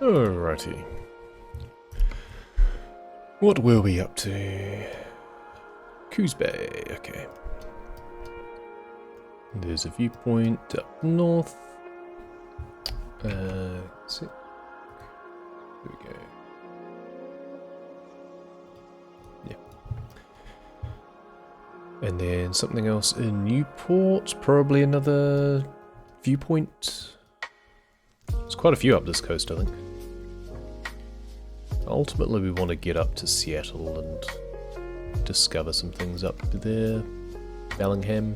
Alrighty. What were we up to? Coos Bay, okay. There's a viewpoint up north. Let's see. Here we go. Yeah. And then something else in Newport, probably another viewpoint. There's quite a few up this coast, I think. Ultimately, we want to get up to Seattle and discover some things up there. Bellingham.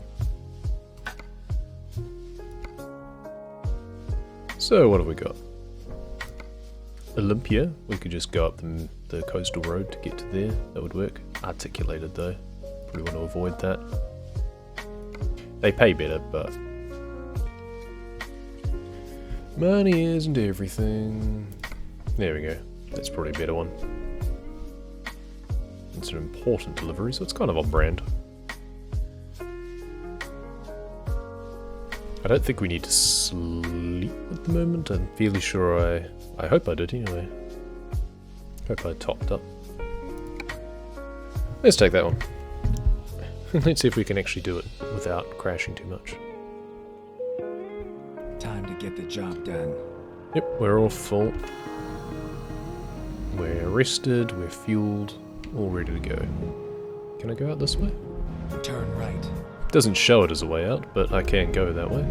So, what have we got? Olympia. We could just go up the coastal road to get to there. That would work. Articulated, though. Probably want to avoid that. They pay better, but money isn't everything. There we go. That's probably a better one. It's an important delivery, so it's kind of on brand. I don't think we need to sleep at the moment. I'm fairly sure I hope I did anyway. Hope I topped up. Let's take that one. Let's see if we can actually do it without crashing too much. Time to get the job done. Yep, we're all full. We're rested, we're fueled, all ready to go. Can I go out this way? Turn right. Doesn't show it as a way out, but I can go that way.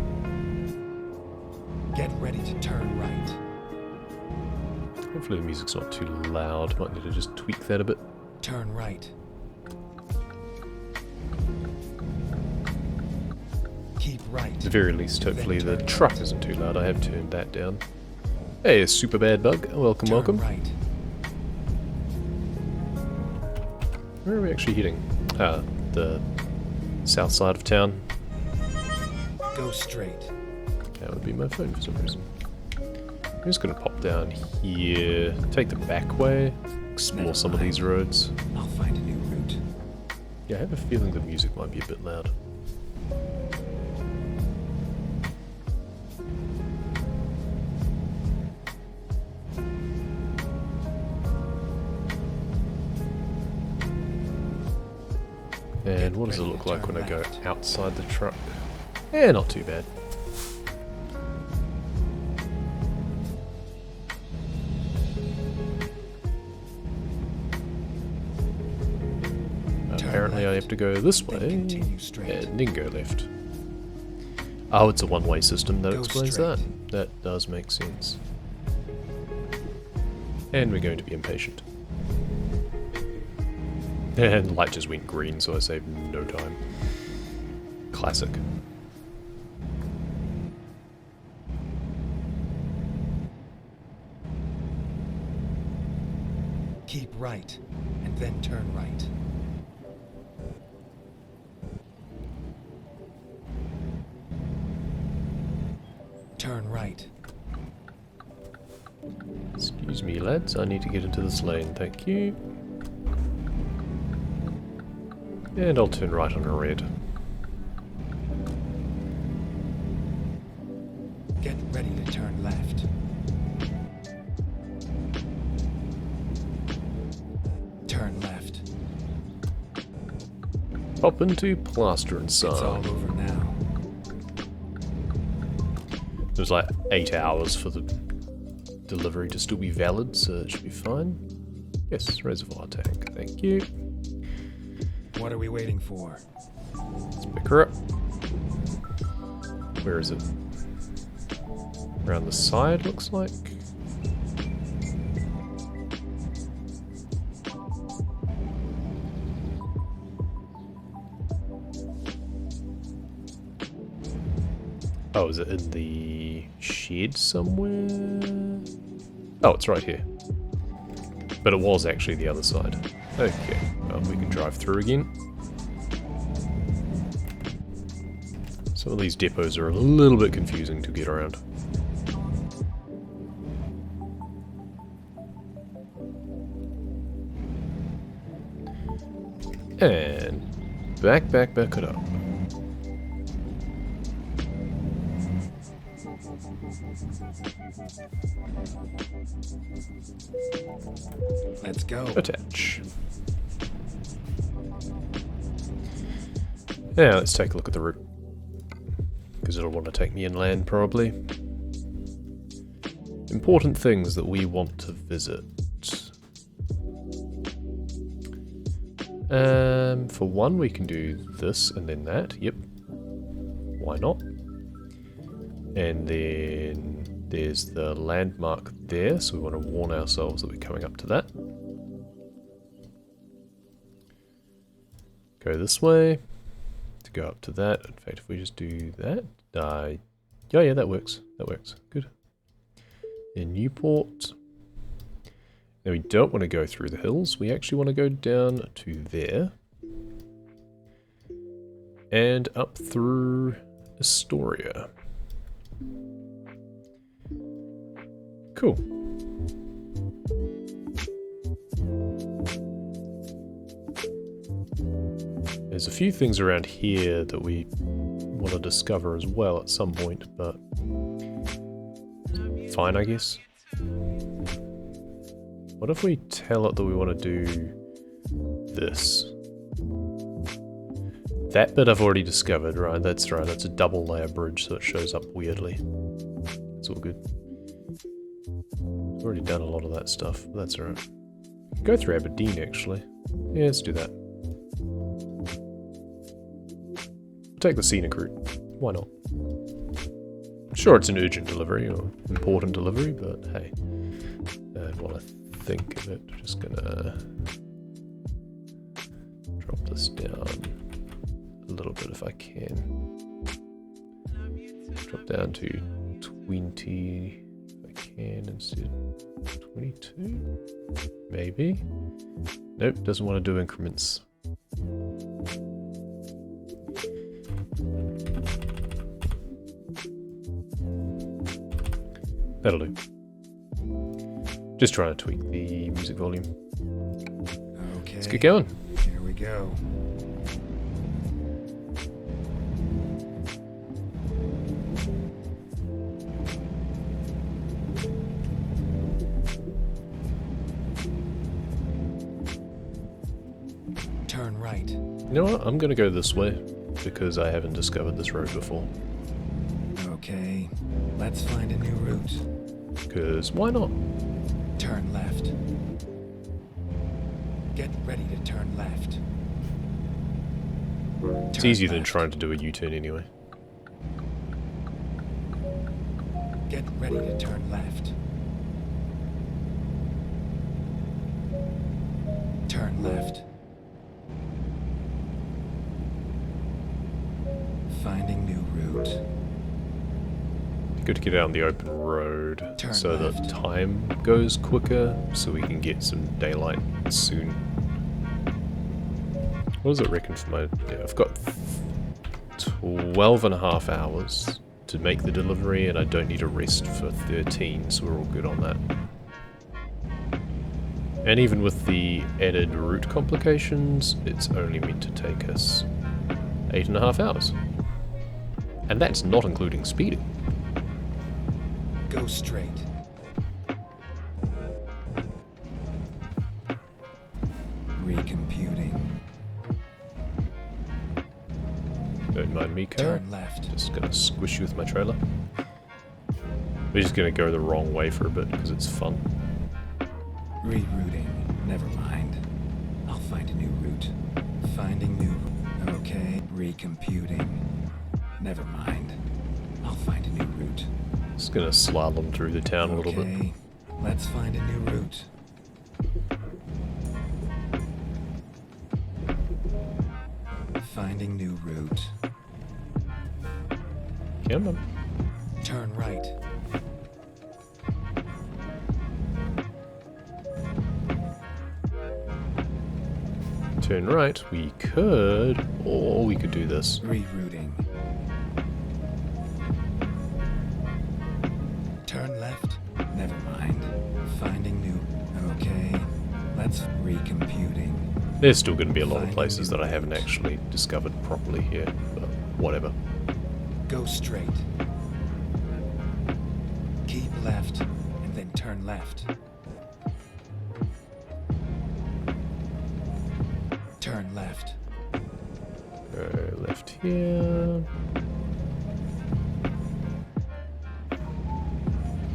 Get ready to turn right. Hopefully the music's not too loud. Might need to just tweak that a bit. Turn right. Keep right. At the very least, hopefully the truck isn't too loud. I have turned that down. Hey, super bad bug. Welcome, Turn welcome. Right. Where are we actually heading? The south side of town. Go straight. That would be my phone for some reason. I'm just going to pop down here, take the back way, explore some of these roads. I'll find a new route. Yeah, I have a feeling the music might be a bit loud. And what does it look like when I go outside the truck? Yeah, not too bad. Apparently I have to go this way, and then go left. Oh, it's a one-way system, that explains that. That does make sense. And we're going to be impatient. And light just went green, so I saved no time. Classic. Keep right, and then turn right. Turn right. Excuse me, lads. I need to get into this lane. Thank you. And I'll turn right on a red. Get ready to turn left. Turn left. Pop into Plaster and It's all Sign. over now. There's like 8 hours for the delivery to still be valid, so it should be fine. Yes, reservoir tank. Thank you. What are we waiting for? Let's pick her up. Where is it? Around the side, looks like. Oh, is it in the shed somewhere? Oh, it's right here. But it was actually the other side. Okay, well, we can drive through again. Some of these depots are a little bit confusing to get around. And back it up. Let's go. Attach. Now let's take a look at the route. Because it'll want to take me inland, probably. Important things that we want to visit. For one, we can do this and then that. Yep. Why not? And then there's the landmark there, so we want to warn ourselves that we're coming up to that. Go this way to go up to that. In fact, if we just do that, yeah, that works. That works. Good. In Newport. Now we don't want to go through the hills. We actually want to go down to there and up through Astoria. Cool. There's a few things around here that we want to discover as well at some point, but fine, I guess. What if we tell it that we want to do this? That bit I've already discovered, right? That's right, it's a double layer bridge, so it shows up weirdly. It's all good. I've already done a lot of that stuff, but that's alright. Go through Aberdeen, actually. Yeah, let's do that. Take the scenic route. Why not? Sure, it's an urgent delivery, or important delivery, but hey. And while I think of it, I'm just gonna drop this down a little bit if I can. Drop down to 20 if I can instead of 22? Maybe? Nope, doesn't want to do increments. That'll do. Just trying to tweak the music volume. Okay. Let's get going. Here we go. Turn right. You know what? I'm gonna go this way because I haven't discovered this road before. Okay. Let's find a new route. Because why not? Turn left. Get ready to turn left. It's Turn easier than left. trying to do a U-turn anyway. Get ready to turn left. Turn left. Finding new route. Good to get out on the open road Turn so that left. time goes quicker, so we can get some daylight soon. What does it reckon for my... Yeah, I've got 12 and a half hours to make the delivery, and I don't need a rest for 13, so we're all good on that. And even with the added route complications, it's only meant to take us 8.5 hours. And that's not including speeding. Go straight. Recomputing. Don't mind me, car. Turn left. Just gonna squish you with my trailer. We're just gonna go the wrong way for a bit because it's fun. Rerouting. Never mind. I'll find a new route. Finding new... Okay. Recomputing. Never mind. I'll find a new route. Just gonna slalom through the town a little bit. Okay. Let's find a new route. Finding new route. Come on. Turn right. Turn right. We could, or we could do this. Rerouting. Turn left. Never mind. Finding new... Okay. Let's... Recomputing. There's still gonna be a lot of places that I haven't actually discovered properly here, but whatever. Go straight. Keep left and turn left. Turn left. Go left here.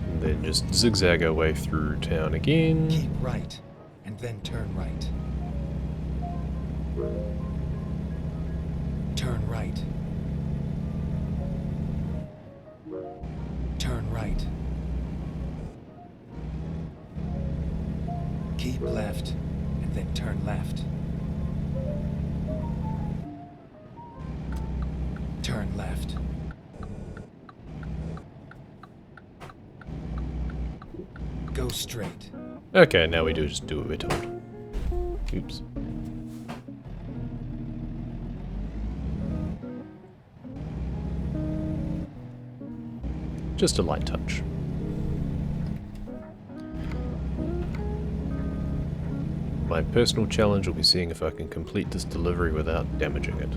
And then just zigzag our way through town again. Keep right, and then turn right. Turn right. Turn right. Keep left, and then turn left. Turn left. Go straight. Okay, now we do just do what we're told. Oops. Just a light touch. My personal challenge will be seeing if I can complete this delivery without damaging it.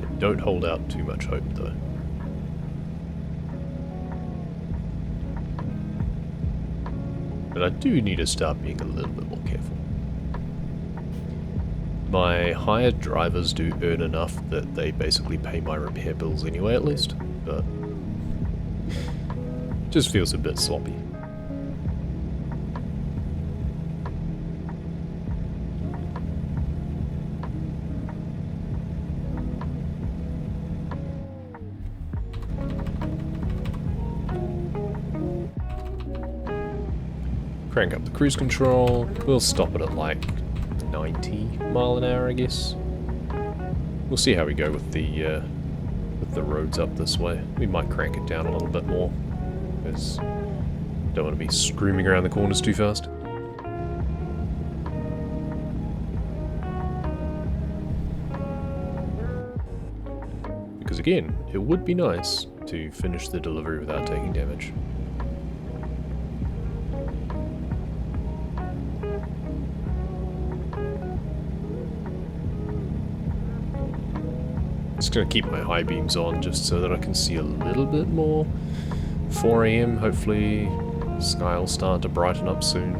I don't hold out too much hope though. But I do need to start being a little bit more careful. My hired drivers do earn enough that they basically pay my repair bills anyway at least, but just feels a bit sloppy. Crank up the cruise control. We'll stop it at like 90 mile an hour, I guess. We'll see how we go with the roads up this way. We might crank it down a little bit more, because don't want to be screaming around the corners too fast. Because again, it would be nice to finish the delivery without taking damage. Just gonna keep my high beams on just so that I can see a little bit more. 4 AM, hopefully the sky will start to brighten up soon.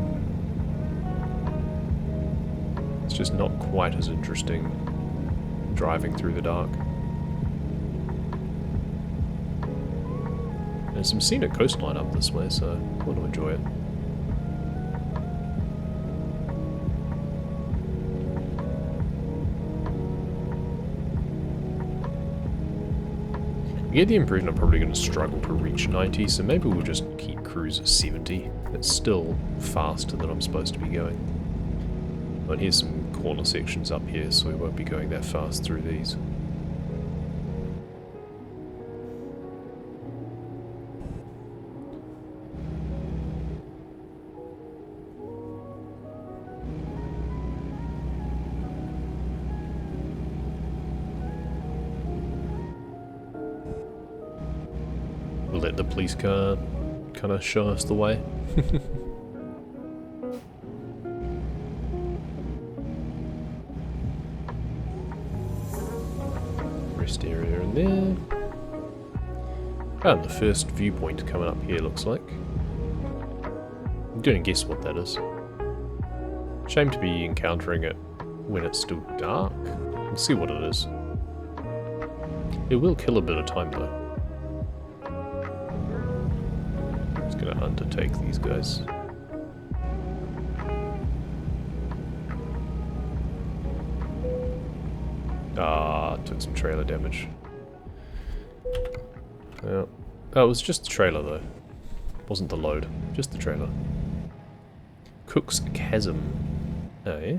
It's just not quite as interesting driving through the dark. There's some scenic coastline up this way, so I want to enjoy it. I get the impression I'm probably going to struggle to reach 90, so maybe we'll just keep cruise at 70. It's still faster than I'm supposed to be going. But here's some corner sections up here, so we won't be going that fast through these. We'll let the police car kind of show us the way. Rest area in there. And the first viewpoint coming up here looks like. I'm gonna guess what that is. Shame to be encountering it when it's still dark. We'll see what it is. It will kill a bit of time though. Gonna undertake these guys. Ah, took some trailer damage. Yeah. Oh, it was just the trailer though. Wasn't the load, just the trailer. Cook's Chasm. Oh yeah?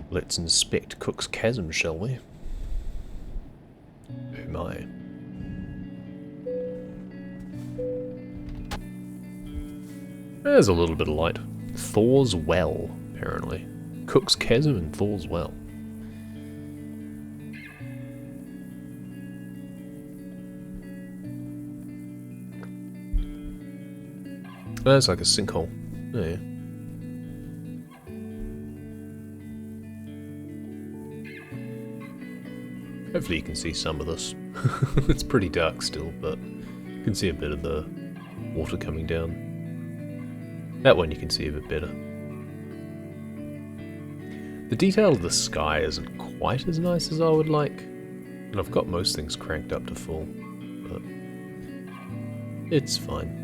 Let's inspect Cook's Chasm, shall we? Oh my. There's a little bit of light. Thor's Well, apparently. Cook's Chasm and Thor's Well. Oh, it's like a sinkhole. Oh, yeah. Hopefully you can see some of this. It's pretty dark still, but you can see a bit of the Water coming down. That one you can see a bit better. The detail of the sky isn't quite as nice as I would like. And I've got most things cranked up to full. But it's fine.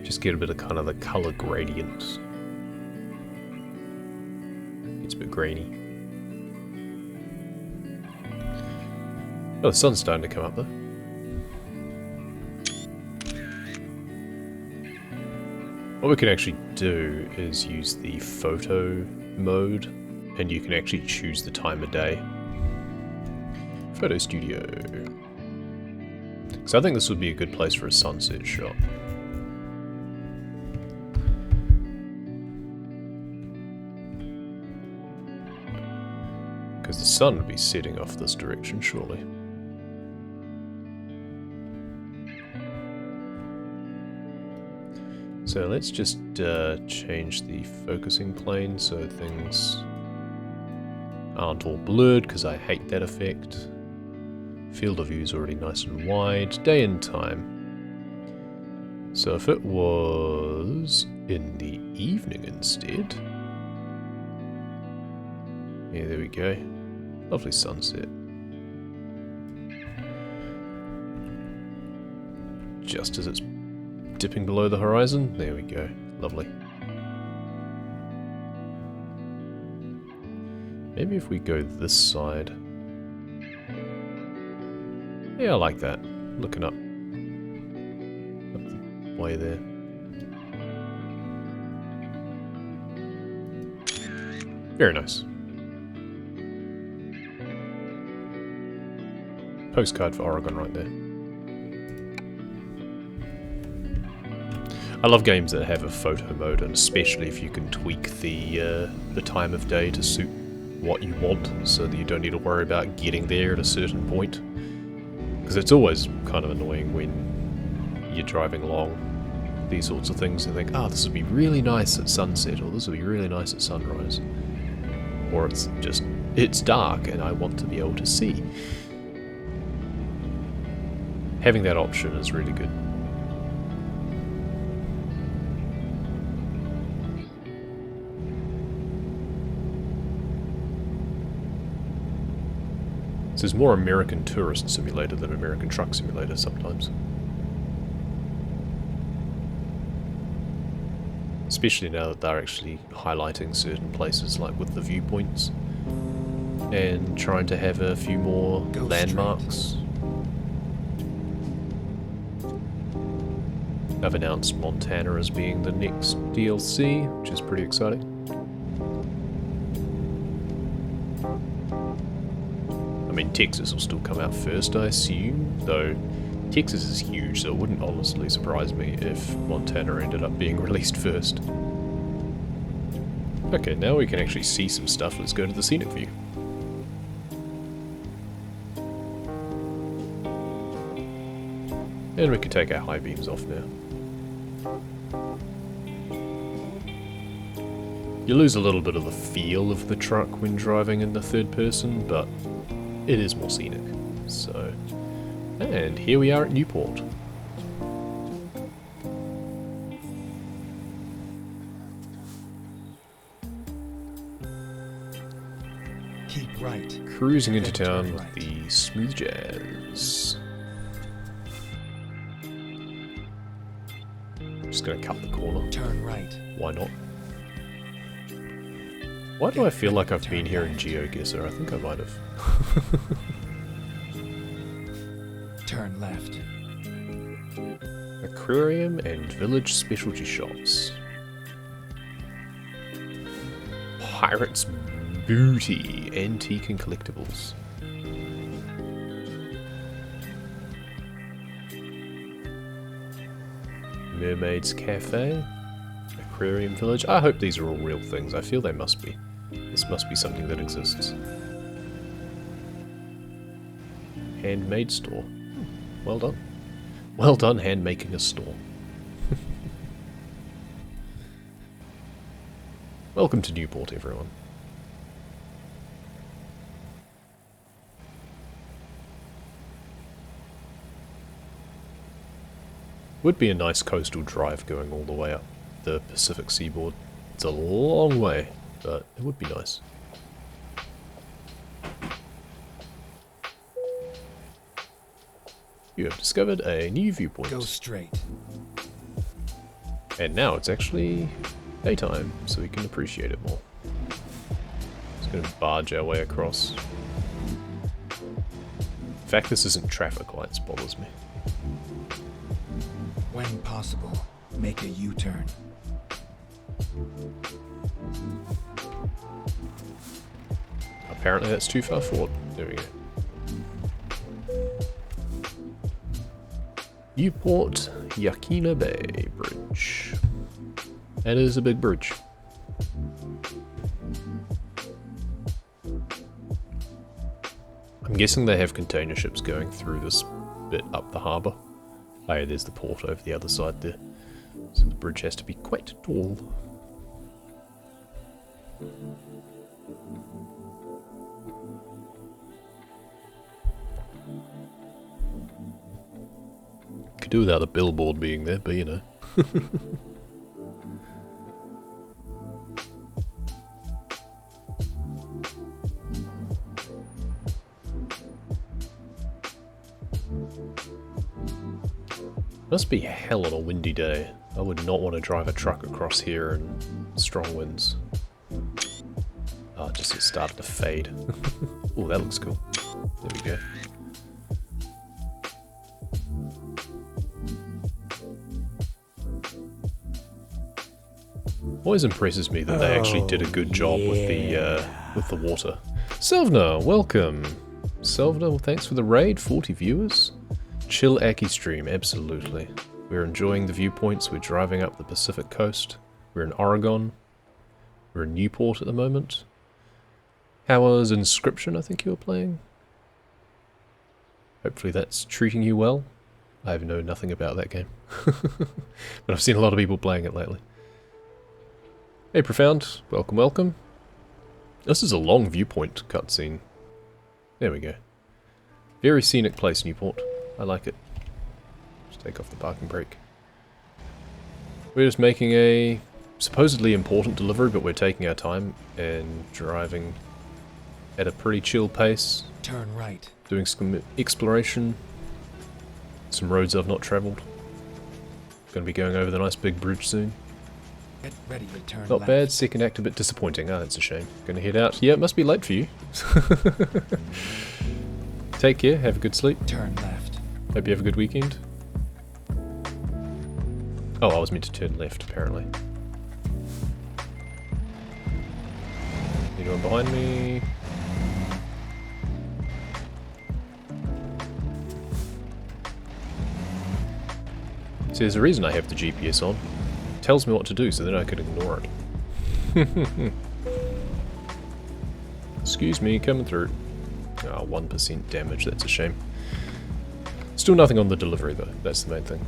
Just get a bit of kind of the colour gradient. It's a bit grainy. Oh, the sun's starting to come up though. What we can actually do is use the photo mode, and you can actually choose the time of day. Photo studio. So I think this would be a good place for a sunset shot. Because the sun would be setting off this direction, surely. So let's just change the focusing plane so things aren't all blurred, because I hate that effect. Field of view is already nice and wide. Day and time. So if it was in the evening instead... Yeah, there we go. Lovely sunset. Just as it's dipping below the horizon. There we go. Lovely. Maybe if we go this side. Yeah, I like that. Looking up. Up the way there. Very nice. Postcard for Oregon right there. I love games that have a photo mode, and especially if you can tweak the time of day to suit what you want, so that you don't need to worry about getting there at a certain point. Because it's always kind of annoying when you're driving along these sorts of things and think, oh, this would be really nice at sunset, or this would be really nice at sunrise. Or it's just, it's dark and I want to be able to see. Having that option is really good. This is more American Tourist Simulator than American Truck Simulator sometimes. Especially now that they're actually highlighting certain places, like with the viewpoints. And trying to have a few more landmarks. I've announced Montana as being the next DLC, which is pretty exciting. I mean, Texas will still come out first, I assume, though Texas is huge, so it wouldn't honestly surprise me if Montana ended up being released first. Okay, now we can actually see some stuff. Let's go to the scenic view. And we can take our high beams off now. You lose a little bit of the feel of the truck when driving in the third person, but it is more scenic. So, and here we are at Newport. Keep right. Cruising into Then town turn with right. the smooth jazz. Just gonna cut the corner. Turn right. Why not? Why do I feel like I've been here in GeoGuessr? I think I might have. Turn left. Aquarium and village specialty shops. Pirate's Booty, antique and collectibles. Mermaid's Cafe. Aquarium Village. I hope these are all real things. I feel they must be. This must be something that exists. Handmade store. Well done. Well done, hand making a store. Welcome to Newport, everyone. Would be a nice coastal drive going all the way up the Pacific seaboard. It's a long way, but it would be nice. You have discovered a new viewpoint. Go straight. And now it's actually daytime, so we can appreciate it more. Just gonna barge our way across. The fact this isn't traffic lights bothers me. When possible, make a U-turn. Apparently that's too far forward. There we go. Newport Yakina Bay Bridge. That is a big bridge. I'm guessing they have container ships going through this bit up the harbour. Oh yeah, there's the port over the other side there. So the bridge has to be quite tall. Could do without a billboard being there, but you know. Must be hell on a windy day. I would not want to drive a truck across here in strong winds. Oh, just it started to fade. Oh, that looks cool. There we go. Always impresses me that they actually did a good job with the water. Selvna, welcome. Selvna, well, thanks for the raid. 40 viewers. Chill Aki stream, absolutely. We're enjoying the viewpoints. We're driving up the Pacific coast. We're in Oregon. We're in Newport at the moment. How was Inscription, I think you were playing? Hopefully that's treating you well. I have known nothing about that game. But I've seen a lot of people playing it lately. Hey Profound, welcome, welcome. This is a long viewpoint cutscene. There we go. Very scenic place, Newport. I like it. Just take off the parking brake. We're just making a supposedly important delivery, but we're taking our time and driving at a pretty chill pace. Turn right. Doing some exploration. Some roads I've not travelled. Going to be going over the nice big bridge soon. Get ready to turn Not left. bad, second act a bit disappointing. Ah, that's a shame. Gonna head out. Yeah, it must be late for you. Take care, have a good sleep. Turn left. Hope you have a good weekend. Oh, I was meant to turn left, apparently. Anyone behind me? See, there's a reason I have the GPS on. It tells me what to do, so then I could ignore it. Excuse me, coming through. Ah, 1% damage, that's a shame. Still nothing on the delivery though, that's the main thing.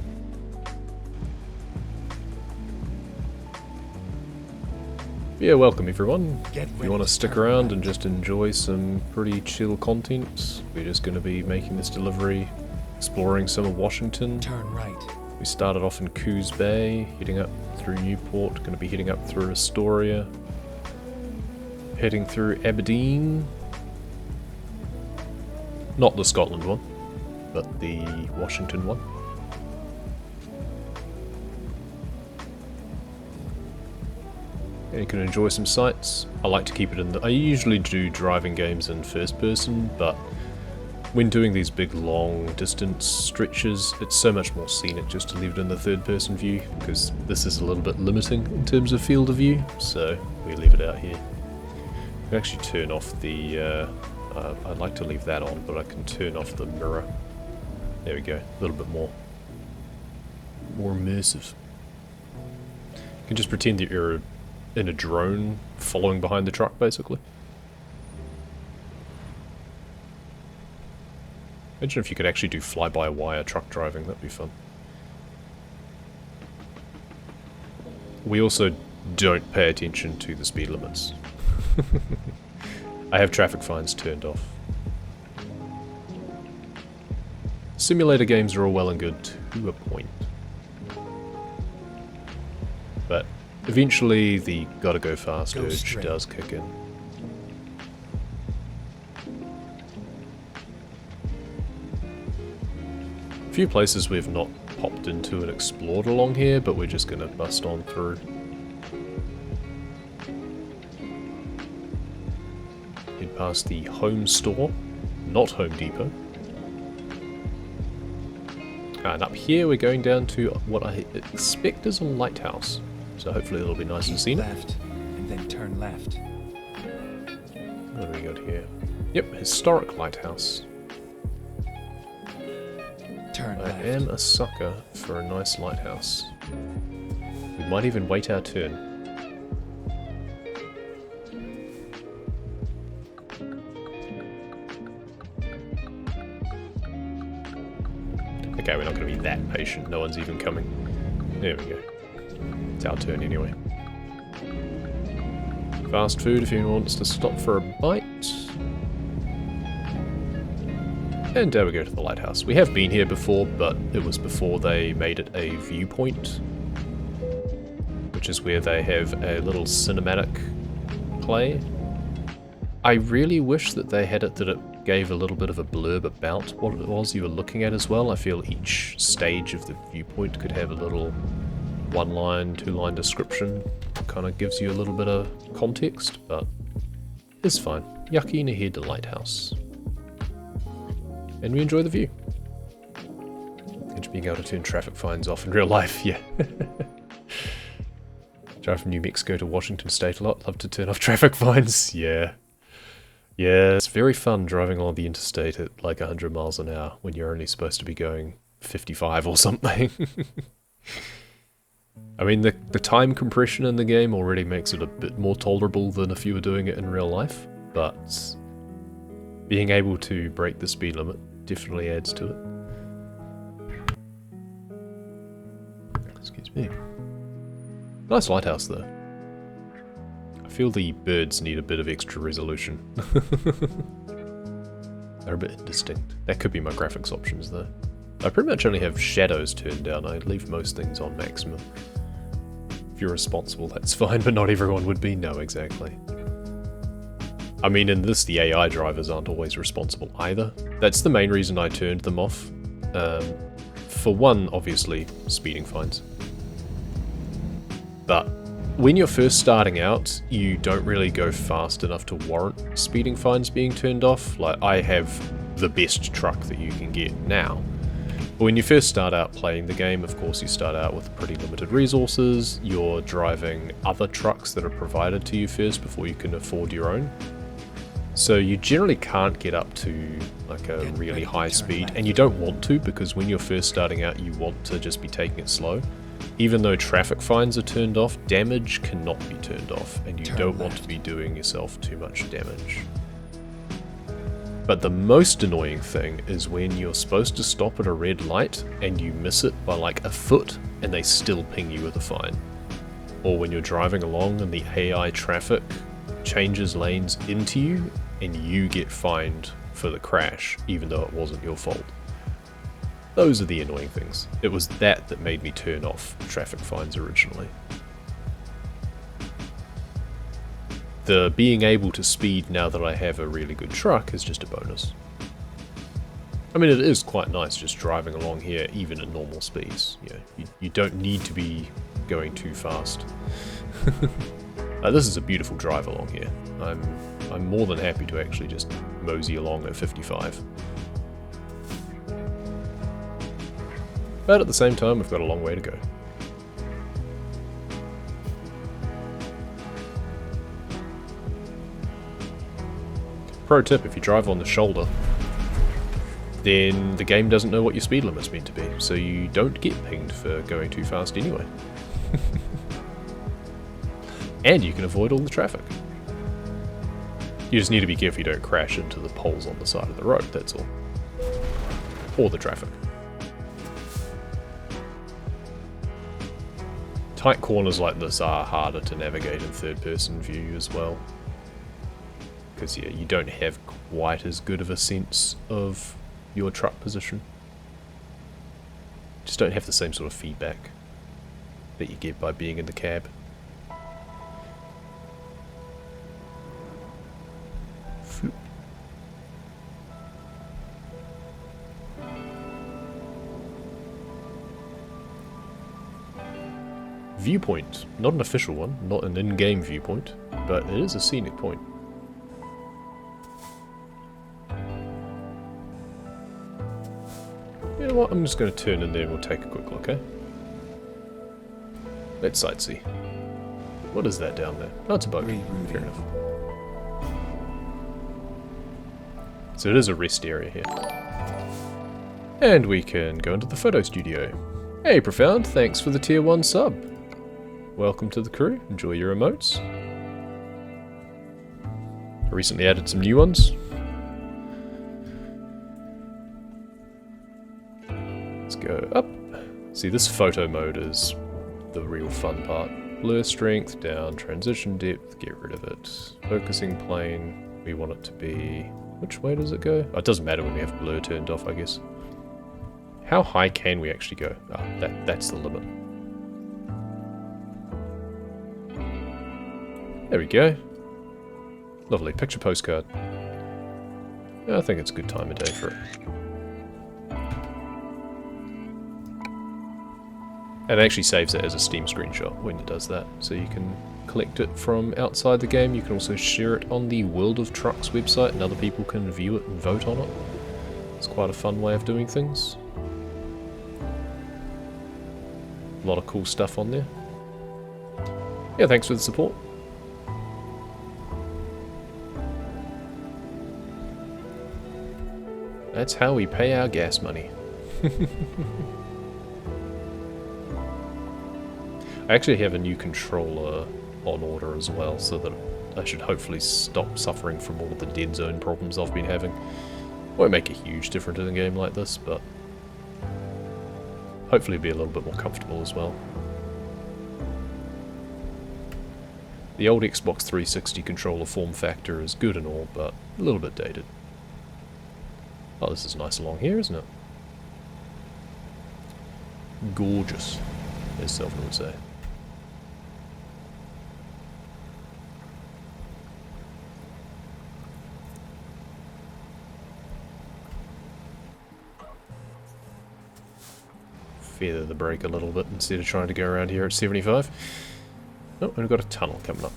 Yeah, welcome everyone. If you want to stick around and just enjoy some pretty chill content, we're just going to be making this delivery, exploring some of Washington. Turn right. We started off in Coos Bay, heading up through Newport, going to be heading up through Astoria, heading through Aberdeen. Not the Scotland one, but the Washington one. And you can enjoy some sights. I like to keep it in the... I usually do driving games in first person, but when doing these big long distance stretches, it's so much more scenic just to leave it in the third person view, because this is a little bit limiting in terms of field of view, so we leave it out here. We can actually turn off the... I'd like to leave that on, but I can turn off the mirror. There we go, a little bit more immersive. You can just pretend that you're in a drone following behind the truck, basically. Imagine if you could actually do fly-by-wire truck driving, that'd be fun. We also don't pay attention to the speed limits. I have traffic fines turned off. Simulator games are all well and good to a point. Eventually, the gotta go fast Go urge straight. does kick in. A few places we've not popped into and explored along here, but we're just gonna bust on through. Head past the home store, not Home Depot. And up here we're going down to what I expect is a lighthouse. So hopefully it'll be nice and Keep scenic. left, and then turn left. What do we got here? Yep, historic lighthouse. Turn I left. am a sucker for a nice lighthouse. We might even wait our turn. Okay, we're not going to be that patient. No one's even coming. There we go. It's our turn anyway. Fast food if anyone wants to stop for a bite. And there we go to the lighthouse. We have been here before, but it was before they made it a viewpoint, which is where they have a little cinematic play. I really wish that they had it that it gave a little bit of a blurb about what it was you were looking at as well. I feel each stage of the viewpoint could have a little one-line, two-line description. Kind of gives you a little bit of context, but it's fine. Yakina ahead to Lighthouse. And we enjoy the view. And being able to turn traffic fines off in real life, yeah. Drive from New Mexico to Washington State a lot. Love to turn off traffic fines, yeah. Yeah, it's very fun driving along the interstate at like 100 miles an hour when you're only supposed to be going 55 or something. I mean, the time compression in the game already makes it a bit more tolerable than if you were doing it in real life, but being able to break the speed limit definitely adds to it. Excuse me. Nice lighthouse though. I feel the birds need a bit of extra resolution. They're a bit indistinct. That could be my graphics options though. I pretty much only have shadows turned down. I leave most things on maximum. If you're responsible, that's fine, but not everyone would be. No, exactly. I mean, in this, the AI drivers aren't always responsible either. That's the main reason I turned them off. For one, obviously, speeding fines. But when you're first starting out, you don't really go fast enough to warrant speeding fines being turned off. Like, I have the best truck that you can get now. But when you first start out playing the game, of course you start out with pretty limited resources. You're driving other trucks that are provided to you first before you can afford your own. So you generally can't get up to like a really high speed, and you don't want to, because when you're first starting out you want to just be taking it slow. Even though traffic fines are turned off, damage cannot be turned off, and you don't want to be doing yourself too much damage. But the most annoying thing is when you're supposed to stop at a red light and you miss it by like a foot and they still ping you with a fine. Or when you're driving along and the AI traffic changes lanes into you and you get fined for the crash even though it wasn't your fault. Those are the annoying things. It was that made me turn off traffic fines originally. The being able to speed now that I have a really good truck is just a bonus. I mean, it is quite nice just driving along here even at normal speeds. You don't need to be going too fast. This is a beautiful drive along here. I'm more than happy to actually just mosey along at 55. But at the same time, we've got a long way to go. Pro tip, if you drive on the shoulder, then the game doesn't know what your speed limit's meant to be, so you don't get pinged for going too fast anyway. And you can avoid all the traffic. You just need to be careful you don't crash into the poles on the side of the road, that's all. Or the traffic. Tight corners like this are harder to navigate in third-person view as well. Because yeah, you don't have quite as good of a sense of your truck position. Just don't have the same sort of feedback that you get by being in the cab. viewpoint. Not an official one, not an in-game viewpoint, but it is a scenic point. You know what, I'm just going to turn in there and we'll take a quick look, eh? Let's sightsee. What is that down there? Oh, it's a boat. Fair enough. So it is a rest area here. And we can go into the photo studio. Hey Profound, thanks for the tier 1 sub. Welcome to the crew, enjoy your emotes. I recently added some new ones. Let's go up. See, this photo mode is the real fun part. Blur strength down, transition depth, get rid of it. Focusing plane, we want it to be... Which way does it go? Oh, it doesn't matter when we have blur turned off, I guess. How high can we actually go? Ah, that's the limit. There we go. Lovely picture postcard. I think it's a good time of day for it. And it actually saves it as a Steam screenshot when it does that, so you can collect it from outside the game. You can also share it on the World of Trucks website and other people can view it and vote on it. It's quite a fun way of doing things. A lot of cool stuff on there. Yeah, thanks for the support. That's how we pay our gas money. I actually have a new controller on order as well, so that I should hopefully stop suffering from all of the dead zone problems I've been having. Won't make a huge difference in a game like this, but hopefully be a little bit more comfortable as well. The old Xbox 360 controller form factor is good and all, but a little bit dated. Oh, this is nice along here, isn't it? Gorgeous, as Sylvan would say. Feather the brake a little bit instead of trying to go around here at 75. Oh, and we've got a tunnel coming up.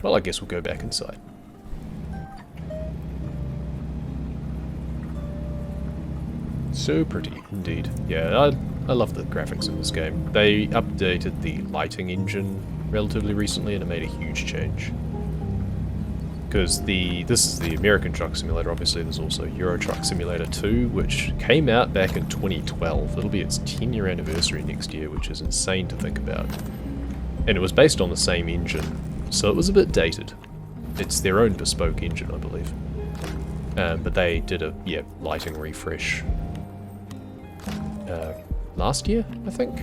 Well, I guess we'll go back inside. So pretty, indeed. Yeah, I love the graphics in this game. They updated the lighting engine relatively recently and it made a huge change. Because this is the American Truck Simulator, obviously there's also Euro Truck Simulator 2, which came out back in 2012. It'll be its 10-year anniversary next year, which is insane to think about. And it was based on the same engine, so it was a bit dated. It's their own bespoke engine, I believe. But they did a, lighting refresh last year, I think?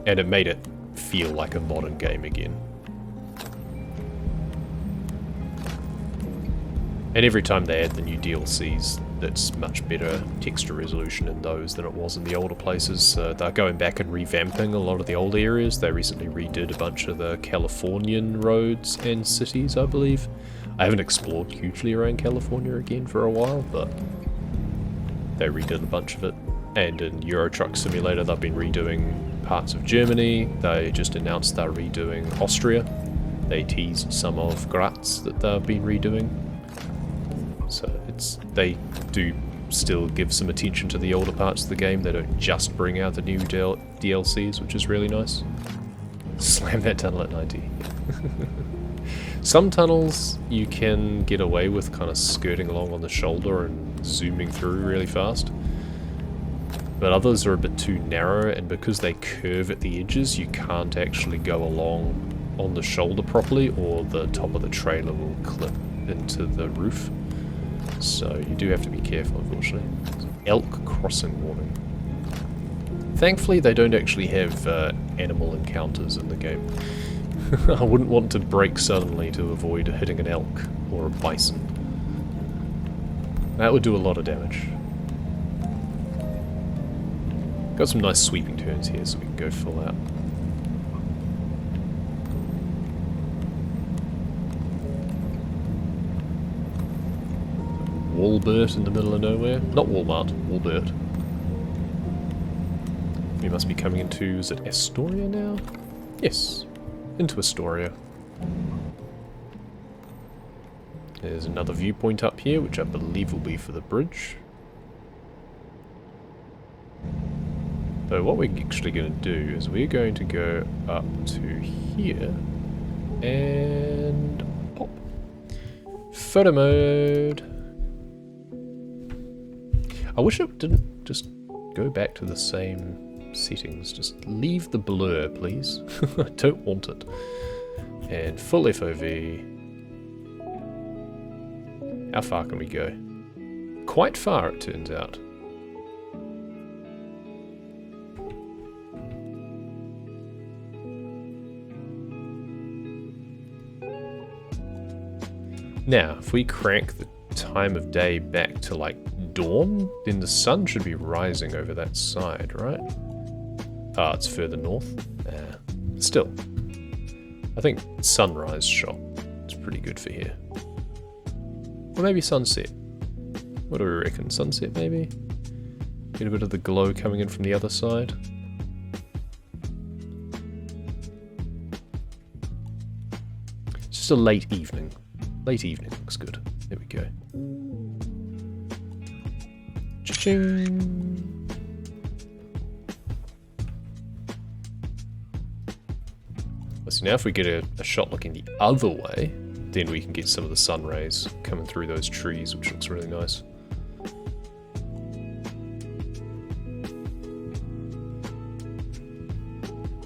And it made it feel like a modern game again. And every time they add the new DLCs, that's much better texture resolution in those than it was in the older places. They're going back and revamping a lot of the old areas. They recently redid a bunch of the Californian roads and cities, I believe. I haven't explored hugely around California again for a while, but they redid a bunch of it. And in Euro Truck Simulator, they've been redoing parts of Germany. They just announced they're redoing Austria. They teased some of Graz that they've been redoing. So they do still give some attention to the older parts of the game. They don't just bring out the new DLCs, which is really nice. Slam that tunnel at 90. Some tunnels you can get away with kind of skirting along on the shoulder and zooming through really fast. But others are a bit too narrow, and because they curve at the edges, you can't actually go along on the shoulder properly, or the top of the trailer will clip into the roof. So you do have to be careful, unfortunately. Elk Crossing Warning. Thankfully, they don't actually have animal encounters in the game. I wouldn't want to brake suddenly to avoid hitting an elk or a bison. That would do a lot of damage. Got some nice sweeping turns here, so we can go full out. Walbert in the middle of nowhere. Not Walmart, Walbert. definitely must be coming into, is it Astoria now? Yes, into Astoria. There's another viewpoint up here, which I believe will be for the bridge. So what we're actually going to do is we're going to go up to here and pop. Photo mode. I wish it didn't just go back to the same settings. Just leave the blur, please. I don't want it. And full FOV. How far can we go? Quite far, it turns out. Now, if we crank the time of day back to like dawn, then the sun should be rising over that side, right? Ah, it's further north. Still, I think sunrise shot is pretty good for here. Or maybe sunset. What do we reckon? Sunset, maybe? Get a bit of the glow coming in from the other side. It's just a late evening. Late evening looks good. There we go. Cha-ching! So now if we get a shot looking the other way, then we can get some of the sun rays coming through those trees, which looks really nice.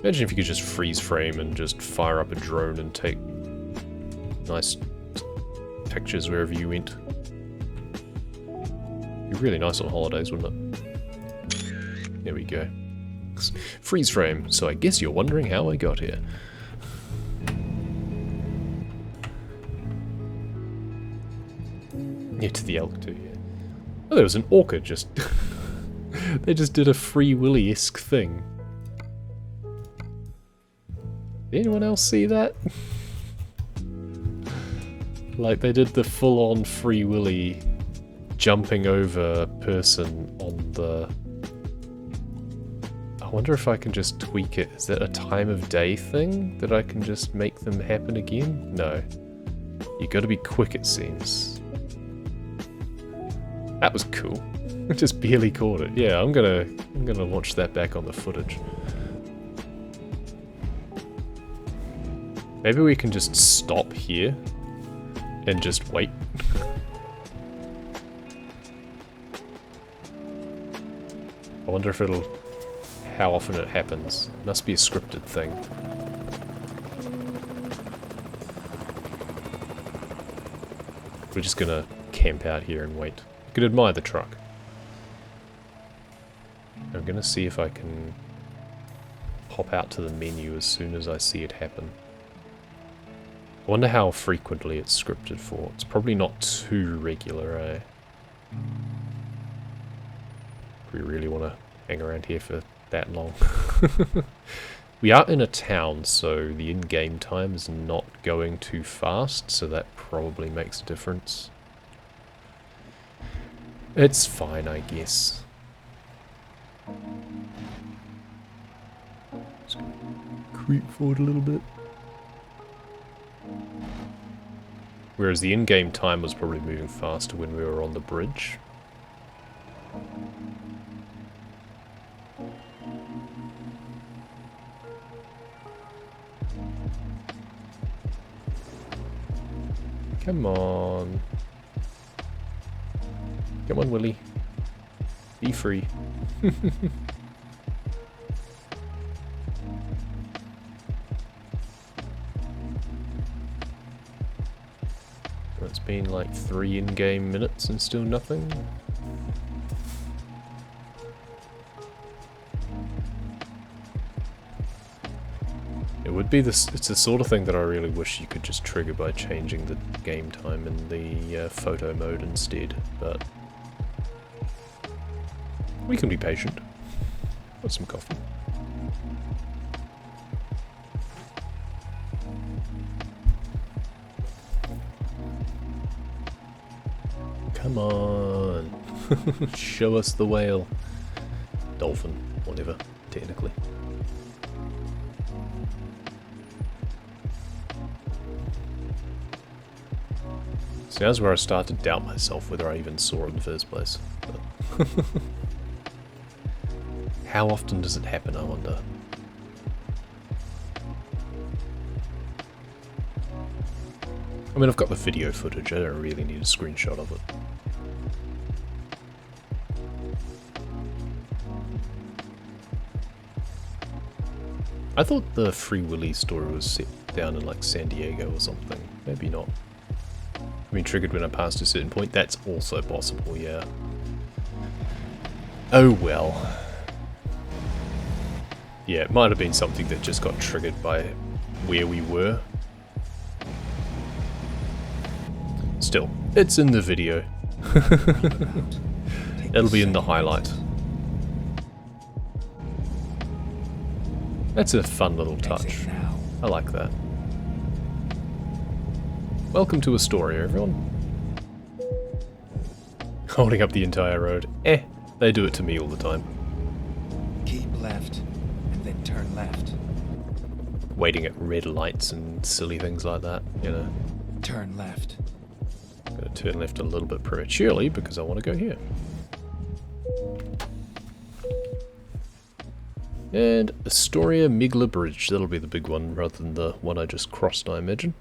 Imagine if you could just freeze frame and just fire up a drone and take nice pictures wherever you went. It'd be really nice on holidays, wouldn't it? There we go. Freeze frame, so I guess you're wondering how I got here. Yeah, to the elk too, yeah. Oh, there was an orca just... They just did a Free Willy-esque thing. Did anyone else see that? Like, they did the full-on Free Willy jumping over person on the... I wonder if I can just tweak it. Is that a time of day thing? That I can just make them happen again? No. You gotta be quick, it seems. That was cool. I just barely caught it. Yeah, I'm gonna watch that back on the footage. Maybe we can just stop here and just wait. I wonder if it'll... how often it happens. It must be a scripted thing. We're just gonna camp out here and wait. You could admire the truck. I'm gonna see if I can pop out to the menu as soon as I see it happen. I wonder how frequently it's scripted for. It's probably not too regular, eh? We really want to hang around here for that long. We are in a town, so the in-game time is not going too fast, so that probably makes a difference. It's fine, I guess. Just gonna creep forward a little bit. Whereas the in-game time was probably moving faster when we were on the bridge. Come on. Come on, Willy. Be free. It's been like 3 in-game minutes and still nothing. It would be this. It's the sort of thing that I really wish you could just trigger by changing the game time in the photo mode instead, but we can be patient. Got some coffee. Come on. Show us the whale. Dolphin, whatever. technically. So now's where I start to doubt myself whether I even saw it in the first place. But how often does it happen, I wonder? I mean, I've got the video footage, I don't really need a screenshot of it. I thought the Free Willy story was set down in like San Diego or something. Maybe not. I mean, triggered when I passed a certain point. That's also possible, yeah. Oh well. Yeah, it might have been something that just got triggered by where we were. Still, it's in the video. It'll be in the highlight. That's a fun little touch. I like that. Welcome to Astoria, everyone. Holding up the entire road. They do it to me all the time. Keep left, and then turn left. Waiting at red lights and silly things like that, you know. Turn left. Gonna turn left a little bit prematurely because I want to go here. And Astoria Migla Bridge. That'll be the big one rather than the one I just crossed, I imagine.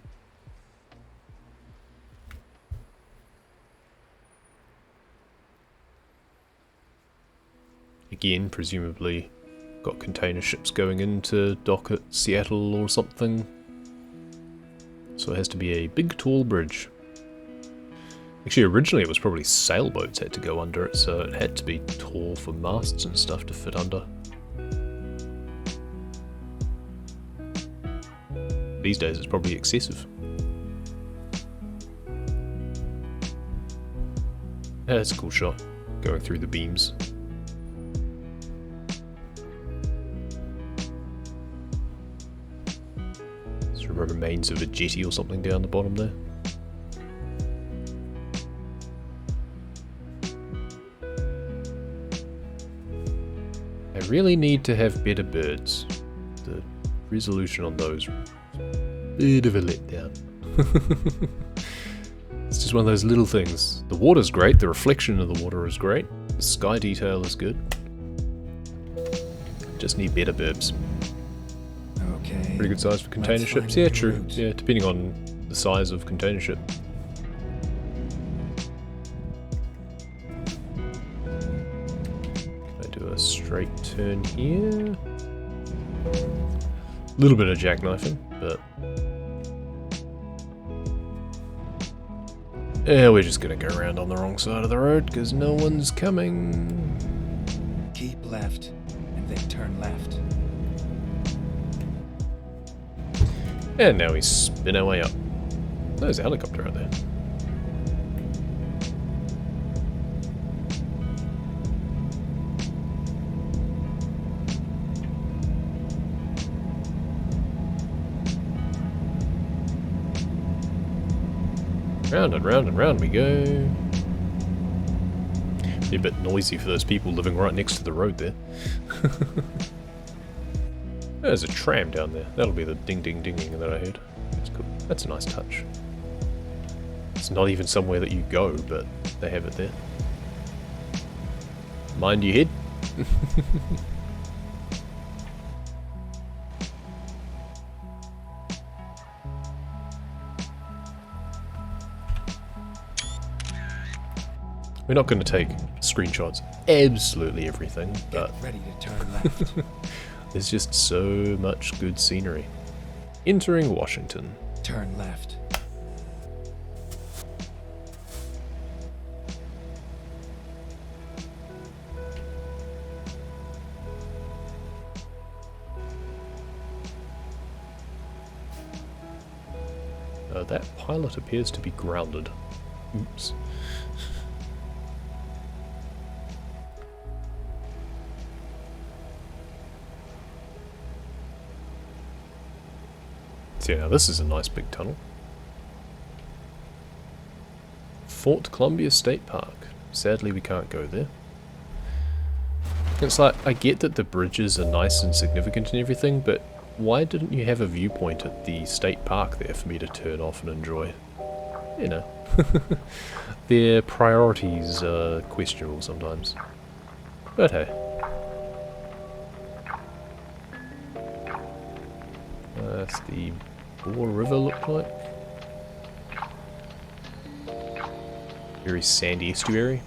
Again, presumably got container ships going in to dock at Seattle or something. So it has to be a big, tall bridge. Actually, originally it was probably sailboats had to go under it, so it had to be tall for masts and stuff to fit under. These days it's probably excessive. Yeah, that's a cool shot, going through the beams. Sort of remains of a jetty or something down the bottom there. I really need to have better birds. The resolution on those bit of a letdown. It's just one of those little things. The water's great, the reflection of the water is great, the sky detail is good. Just need better burbs. Okay. Pretty good size for container ships. Yeah, true. Yeah, depending on the size of container ship. Can I do a straight turn here? A little bit of jackknifing, but yeah, we're just gonna go around on the wrong side of the road because no one's coming. Keep left, and then turn left. And now we spin our way up. There's a helicopter out there. Round and round we go. Be a bit noisy for those people living right next to the road there. There's a tram down there. That'll be the ding ding dinging that I heard. That's cool. That's a nice touch. It's not even somewhere that you go, but they have it there. Mind your head. We're not going to take screenshots absolutely everything, but Get ready to turn left. there's just so much good scenery. Entering Washington. Turn left. That pilot appears to be grounded. Oops. So yeah, now this is a nice big tunnel. Fort Columbia State Park. Sadly, we can't go there. It's like, I get that the bridges are nice and significant and everything, but why didn't you have a viewpoint at the state park there for me to turn off and enjoy? You know. Their priorities are questionable sometimes. But hey. That's the Boar River look like. Very sandy estuary.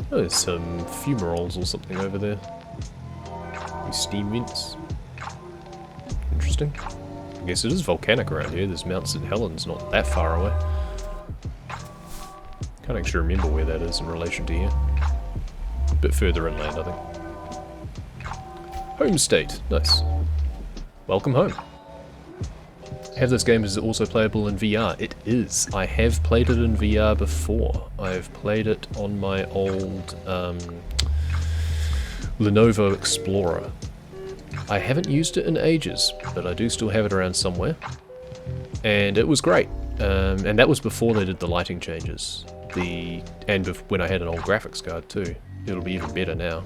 Oh, there's some fumaroles or something over there. These steam vents. Interesting. I guess it is volcanic around here. There's Mount St. Helens not that far away. Can't actually remember where that is in relation to here. A bit further inland, I think. Home state. Nice. Welcome home. Have this game is also playable in VR? It is. I have played it in VR before. I've played it on my old Lenovo Explorer. I haven't used it in ages, but I do still have it around somewhere. And it was great. And that was before they did the lighting changes. When I had an old graphics card too. It'll be even better now.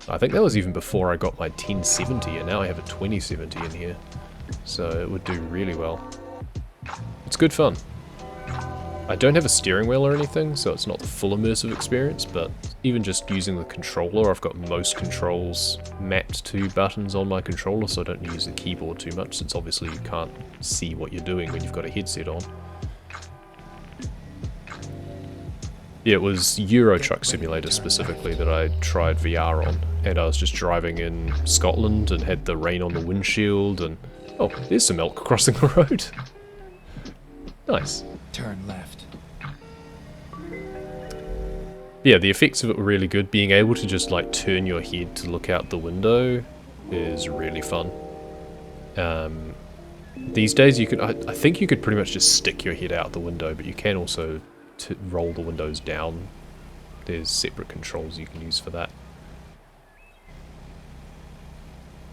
I think that was even before I got my 1070, and now I have a 2070 in here. So it would do really well. It's good fun. I don't have a steering wheel or anything, so it's not the full immersive experience, but even just using the controller, I've got most controls mapped to buttons on my controller, so I don't use the keyboard too much, since obviously you can't see what you're doing when you've got a headset on. Yeah, it was Euro Truck Simulator specifically that I tried VR on, and I was just driving in Scotland and had the rain on the windshield, and oh, there's some elk crossing the road. Nice. Turn left. Yeah, the effects of it were really good. Being able to just like turn your head to look out the window is really fun. These days you can, I think you could pretty much just stick your head out the window, but you can also roll the windows down. There's separate controls you can use for that.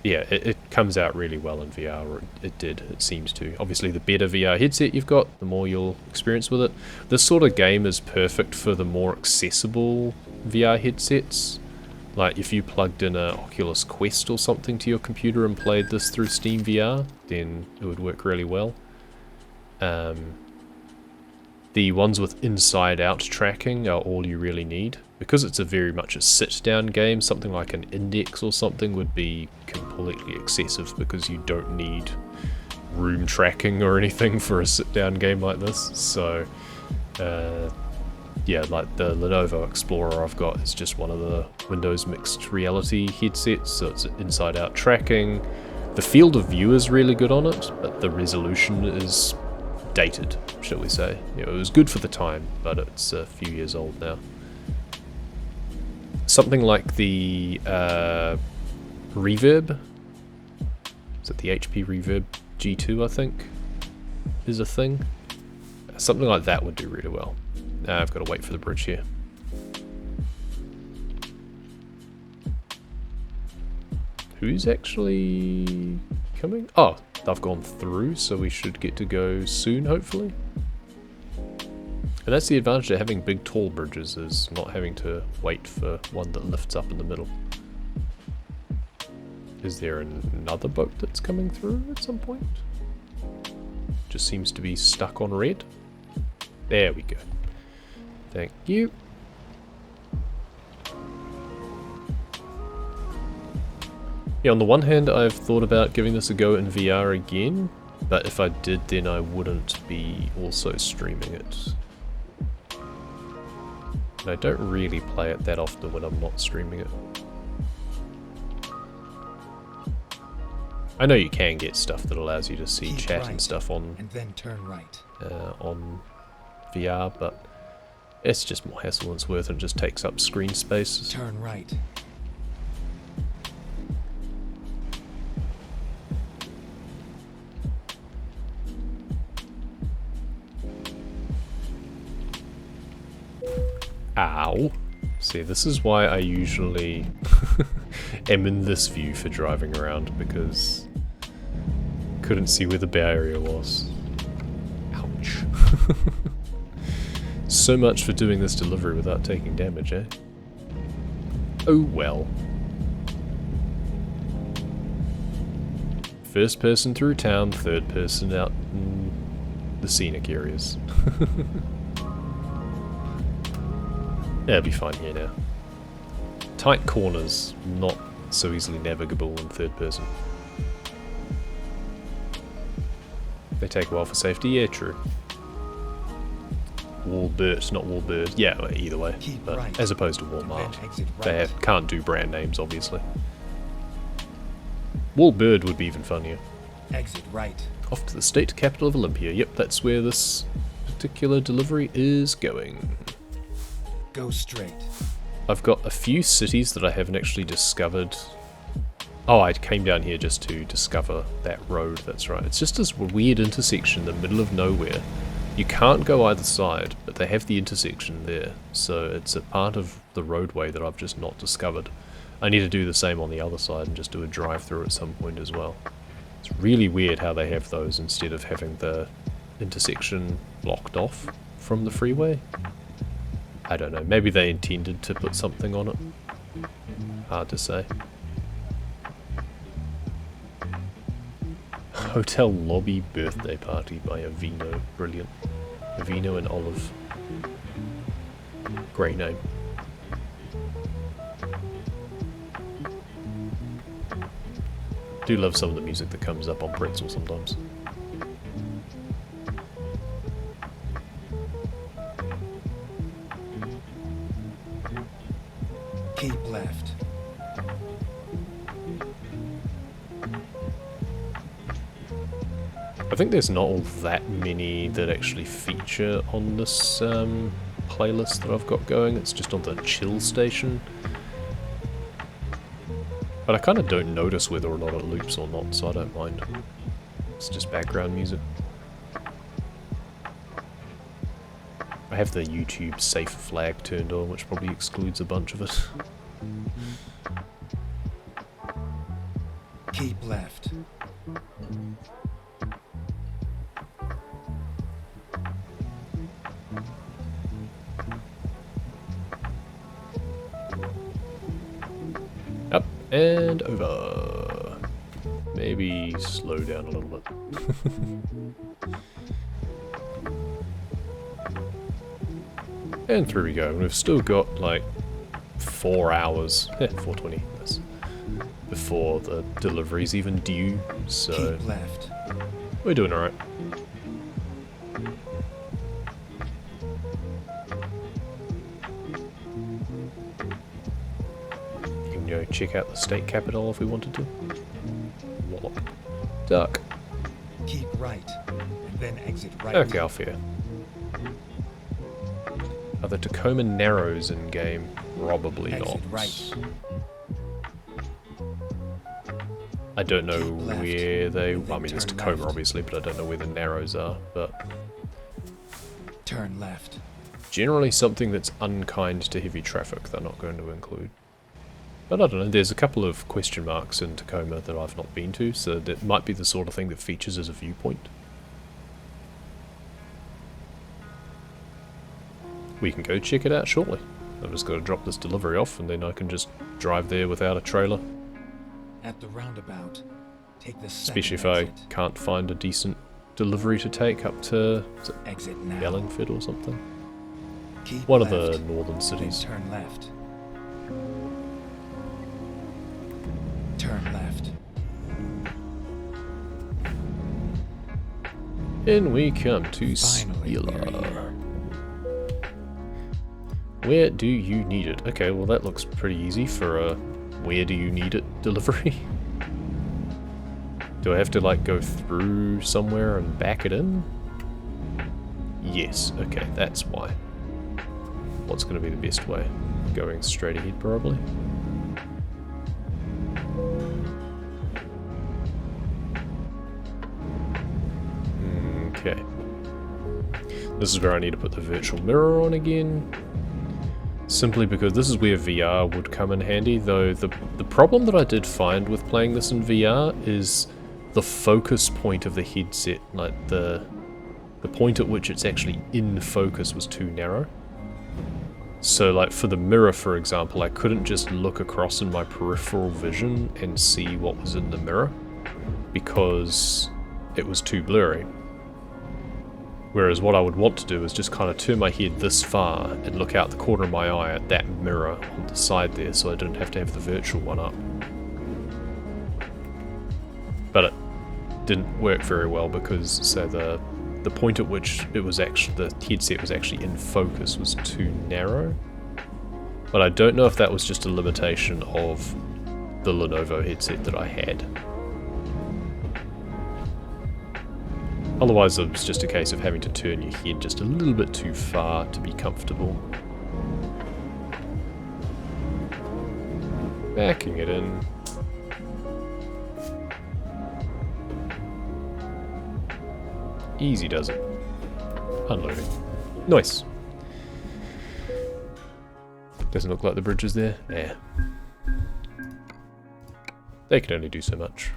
Yeah, it comes out really well in VR, or it seems to. Obviously, the better VR headset you've got, the more you'll experience with it. This sort of game is perfect for the more accessible VR headsets. Like, if you plugged in an Oculus Quest or something to your computer and played this through Steam VR, then it would work really well. The ones with inside-out tracking are all you really need. Because it's very much a sit-down game, something like an Index or something would be completely excessive because you don't need room tracking or anything for a sit-down game like this. So, yeah, like the Lenovo Explorer I've got is just one of the Windows mixed reality headsets, so it's inside-out tracking. The field of view is really good on it, but the resolution is dated, shall we say. You know, it was good for the time, but it's a few years old now. Something like the Reverb, is it the HP Reverb G2 I think, is a thing? Something like that would do really well. I've got to wait for the bridge here. Who's actually coming? Oh, I've gone through, so we should get to go soon, hopefully. And that's the advantage of having big tall bridges, is not having to wait for one that lifts up in the middle. Is there another boat that's coming through at some point? Just seems to be stuck on red. There we go. Thank you. Yeah, on the one hand, I've thought about giving this a go in VR again, but if I did, then I wouldn't be also streaming it. And I don't really play it that often when I'm not streaming it. I know you can get stuff that allows you to see Keep chat right, and stuff on and then turn right. On VR, but it's just more hassle than it's worth, and it just takes up screen space. Turn right. Ow. See, this is why I usually am in this view for driving around, because couldn't see where the barrier was. Ouch. So much for doing this delivery without taking damage, eh? Oh well. First person through town, third person out in the scenic areas. Yeah, it'll be fine here now. Tight corners, not so easily navigable in third person. They take a while for safety, yeah, true. Walbert, not Walbird. Yeah, either way. But right. as opposed to Walmart. Exit right. They can't do brand names, obviously. Walbird would be even funnier. Exit right. Off to the state capital of Olympia. Yep, that's where this particular delivery is going. Go straight. I've got a few cities that I haven't actually discovered. Oh, I came down here just to discover that road, that's right. It's just this weird intersection in the middle of nowhere. You can't go either side, but they have the intersection there. So it's a part of the roadway that I've just not discovered. I need to do the same on the other side and just do a drive-through at some point as well. It's really weird how they have those instead of having the intersection blocked off from the freeway. I don't know, maybe they intended to put something on it. Hard to say. Hotel lobby birthday party by Avino. Brilliant. Avino and Olive. Great name. Do love some of the music that comes up on Pretzel sometimes. Keep left. I think there's not all that many that actually feature on this playlist that I've got going. It's just on the chill station. But I kind of don't notice whether or not it loops or not, so I don't mind. It's just background music. I have the YouTube safe flag turned on, which probably excludes a bunch of it. Keep left. Up and over. Maybe slow down a little bit. And through we go. And we've still got like 4 hours, 4:20, yes, before the delivery's even due, so Keep left. we're doing alright. You can go check out the state capital if we wanted to. Wallop. Duck. Keep right. And then exit right. Okay, I'll fear. Are the Tacoma Narrows in game? Probably Exit not. right. I don't know Keep left. where they... Then I mean, there's turn Tacoma left. obviously, but I don't know where the Narrows are. But Turn left. generally something that's unkind to heavy traffic they're not going to include. But I don't know, there's a couple of question marks in Tacoma that I've not been to, so that might be the sort of thing that features as a viewpoint. We can go check it out shortly. I've just got to drop this delivery off and then I can just drive there without a trailer. At the roundabout, take the Especially if second I exit. can't find a decent delivery to take up to is it Exit now. Bellingford or something. Keep One of left. the northern Then cities. turn left. Turn left. In we come to Finally, we're Spila. here. Where do you need it? Okay, well that looks pretty easy for a where do you need it delivery. Do I have to like go through somewhere and back it in? Yes, okay, that's why. What's going to be the best way? Going straight ahead probably? Okay. This is where I need to put the virtual mirror on again. Simply because this is where VR would come in handy, though the problem that I did find with playing this in VR is the focus point of the headset, like the the point at which it's actually in focus was too narrow. So like for the mirror, for example, I couldn't just look across in my peripheral vision and see what was in the mirror because it was too blurry. Whereas what I would want to do is just kind of turn my head this far and look out the corner of my eye at that mirror on the side there, so I didn't have to have the virtual one up. But it didn't work very well because, so the point at which it was actually, the headset was actually in focus was too narrow. But I don't know if that was just a limitation of the Lenovo headset that I had. Otherwise, it was just a case of having to turn your head just a little bit too far to be comfortable. Backing it in. Easy does it. Unloading. Nice. Doesn't look like the bridge is there. Nah. They can only do so much.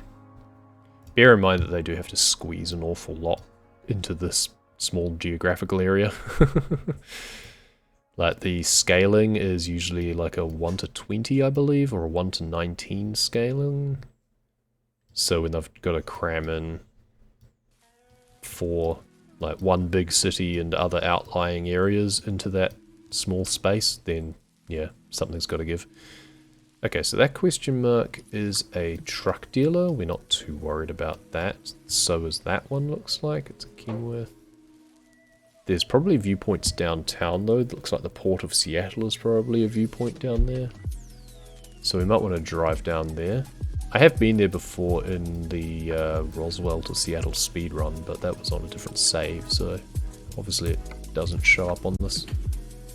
Bear in mind that they do have to squeeze an awful lot into this small geographical area. Like the scaling is usually like a 1 to 20, I believe, or a 1 to 19 scaling. So when they've got to cram in for like one big city and other outlying areas into that small space, then yeah, something's got to give. Okay, so that question mark is a truck dealer. We're not too worried about that. So is that one, looks like. It's a Kenworth. There's probably viewpoints downtown, though. It looks like the Port of Seattle is probably a viewpoint down there. So we might want to drive down there. I have been there before in the Roswell to Seattle speedrun, but that was on a different save, so obviously it doesn't show up on this.